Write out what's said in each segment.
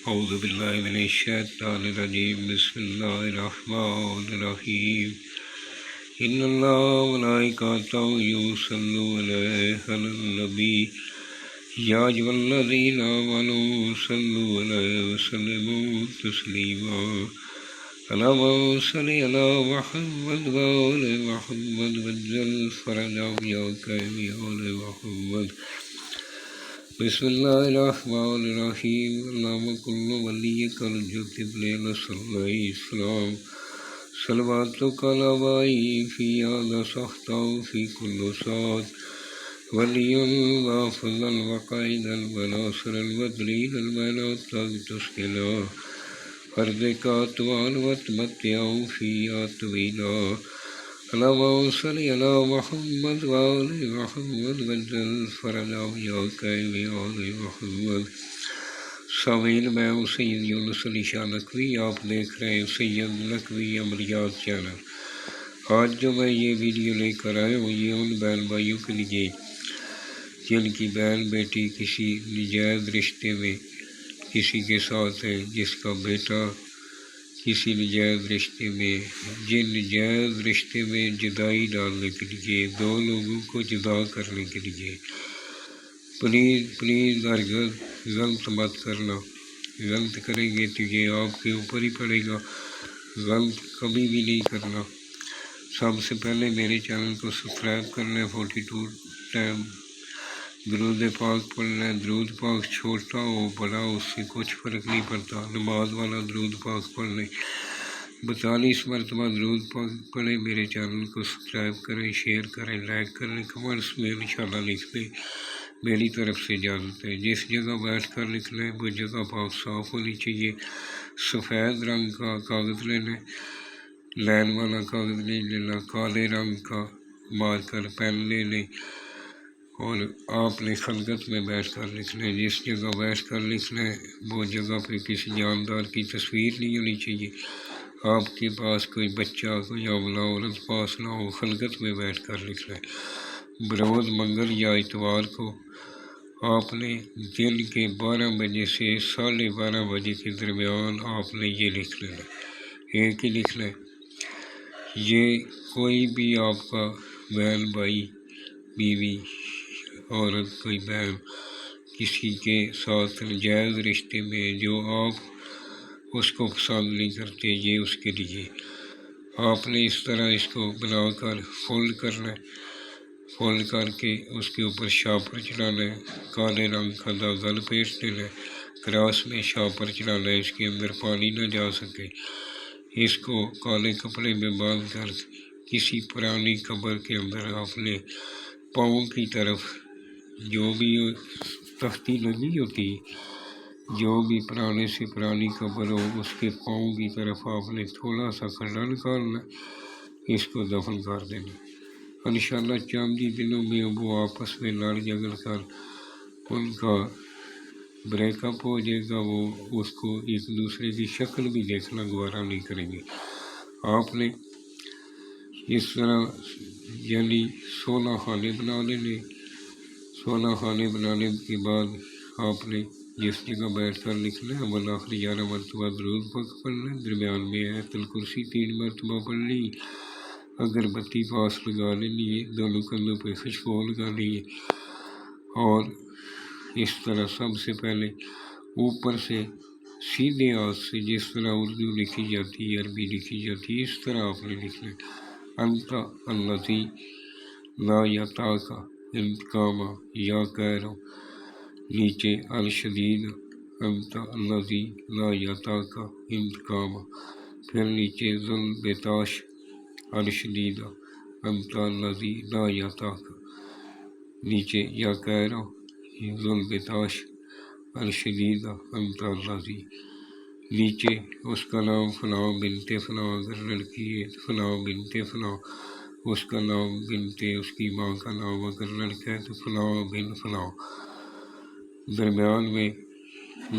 اعوذ باللہ من الشیطان الرجیم بسم اللہ الرحمن الرحیم ان اللہ وملائکتہ یصلون علی النبی یا ایھا الذین آمنوا صلوا علیہ وسلموا تسلیما اللہم صل علی محمد وآل محمد وعجل فرجهم یا کریم یا آل محمد بسم اللہ الرحمن الرحیم اللہم کل ولیک الجبریل صلی اللہ علیہ وسلم صلواتک علی بائی فی هذا سختا فی کل ساعت ولی وافظا وقائدا وناصرا ودلیلا المنا تسکنا فرضک اطوال وتمتعا فیہا طویلا اللہم صل علی محمد وآل محمد وعجل فرجهم یا کریم یا آل محمد۔ سامعین، میں ہوں سید یونس علی شاہ نقوی، آپ دیکھ رہے ہیں سید نقوی عملیات چینل۔ آج جو میں یہ ویڈیو لے کر آیا ہوں یہ ان بہن بھائیوں کے لیے جن کی بہن بیٹی کسی ناجائز رشتے میں کسی کے ساتھ ہے، جس کا بیٹا کسی ناجائز رشتے میں، جن ناجائز رشتے میں جدائی ڈالنے کے لیے، دو لوگوں کو جدا کرنے کے لیے پلیز ہرگز غلط مت کرنا۔ غلط کریں گے تو یہ آپ کے اوپر ہی پڑے گا، غلط کبھی بھی نہیں کرنا۔ سب سے پہلے میرے چینل کو سبسکرائب کرنا ہے، 42 ٹائم درود پاک پڑھنا ہے۔ درود پاک چھوٹا ہو بڑا ہو اس سے کچھ فرق نہیں پڑتا، نماز والا درود پاک پڑھ لیں۔ 42 مرتبہ درود پاک پڑھیں، میرے چینل کو سبسکرائب کریں، شیئر کریں، لائک کریں، کمنٹس میں انشاءاللہ لکھ دیں۔ میری طرف سے اجازت ہے۔ جس جگہ بیٹھ کر لکھنا ہے وہ جگہ پاک صاف ہونی چاہیے۔ سفید رنگ کا کاغذ لینا ہے، لین والا کاغذ نہیں لینا، کالے رنگ کا مارکر پین لے لیں اور آپ نے خلقت میں بیٹھ کر لکھنا ہے۔ جس جگہ بیٹھ کر لکھنا ہے وہ جگہ پہ کسی جاندار کی تصویر نہیں ہونی چاہیے۔ آپ کے پاس کوئی بچہ، کوئی اولاد عورت پاس نہ ہو، خلقت میں بیٹھ کر لکھنا ہے۔ بروز منگل یا اتوار کو آپ نے دن کے 12 بجے سے 12:30 بجے کے درمیان آپ نے یہ لکھ لینا، ایک ہی لکھنا ہے۔ یہ کوئی بھی آپ کا بہن بھائی، بیوی، عورت، کوئی بہن کسی کے ساتھ ناجائز رشتے میں جو آپ اس کو پسند نہیں کرتے، یہ اس کے لیے آپ نے اس طرح اس کو بنا کر فولڈ کرنا ہے۔ فولڈ کر کے اس کے اوپر شاپر چڑھانا ہے، کالے رنگ کا دھاگا لپیٹ دینا ہے، کراس میں شاپر چڑھانا ہے، اس کے اندر پانی نہ جا سکے۔ اس کو کالے کپڑے میں باندھ کر کسی پرانی قبر کے اندر آپ نے پاؤں کی طرف جو بھی تختی لگی ہوتی، جو بھی پرانے سے پرانی قبر ہو اس کے پاؤں کی طرف آپ نے تھوڑا سا کھڈا نکالنا، اس کو دفن کر دینا۔ انشاءاللہ چند ہی دنوں میں وہ آپس میں لڑ جھگڑ کر ان کا بریک اپ ہو جائے گا، وہ اس کو ایک دوسرے کی شکل بھی دیکھنا گوارا نہیں کریں گے۔ آپ نے اس طرح یعنی 16 خانے بنا لینے۔ 16 خانے بنانے کے بعد آپ نے جس جگہ بیٹھ کر لکھنا ہے وہ آخری 11 مرتبہ درود پاک پڑھنا ہے، درمیان میں آیت الکرسی 3 مرتبہ پڑھنی، اگربتی پاس لگا لینی ہے، دونوں کندھوں پہ خوشبو لگانی ہے۔ اور اس طرح سب سے پہلے اوپر سے سیدھے ہاتھ سے جس طرح اردو لکھی جاتی ہے، عربی لکھی جاتی ہے، اس طرح آپ نے لکھنا ہے۔ انت الذی لا یتاک انتقام یا کہہ نیچے الشدید انت الذی لا یتاک انتقام، پھر نیچے ذوالبطش الشدید انت الذی لا یتاک، نیچے یا کہہ ذوالبطش الشدید انت الذی، نیچے اس کا نام فلاں بنت فلاں، اگر لڑکی ہے تو فلاں بنت فلاں، اس کا نام بنت اس کی ماں کا نام، اگر لڑکا ہے تو فلاں بن فلاں۔ درمیان میں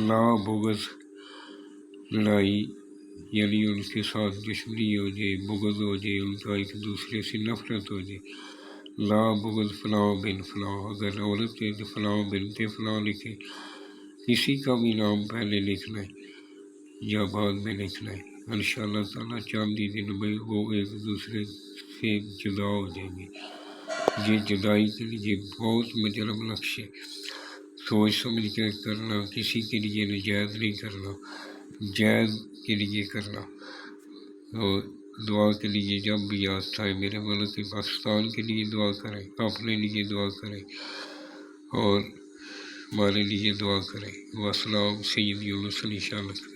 لا بغض، لڑائی یعنی ان کے ساتھ دشمنی ہو جائے، بغض ہو جائے، ان کا ایک دوسرے سے نفرت ہو جائے۔ لا بغض فلاں بن فلاں، اگر عورت ہے تو فلاں بنت فلاں لکھے، کسی کا بھی نام پہلے لکھنا ہے یا بعد میں لکھنا ہے، انشاءاللہ تعالیٰ چند ہی دن میں وہ ایک دوسرے سے جدا ہو جائیں گے۔ یہ جدائی کے لیے بہت مجرم نقش ہے، سوچ سمجھ کر کرنا، کسی کے لیے نجائز نہیں کرنا، جائز کے لیے کرنا۔ اور دعا کے لیے جب بھی یاد آئے میرے ملک پاکستان کے لیے دعا کریں، اپنے لیے دعا کریں اور ہمارے لیے دعا کریں۔ والسلام سید یونس علی شاہ۔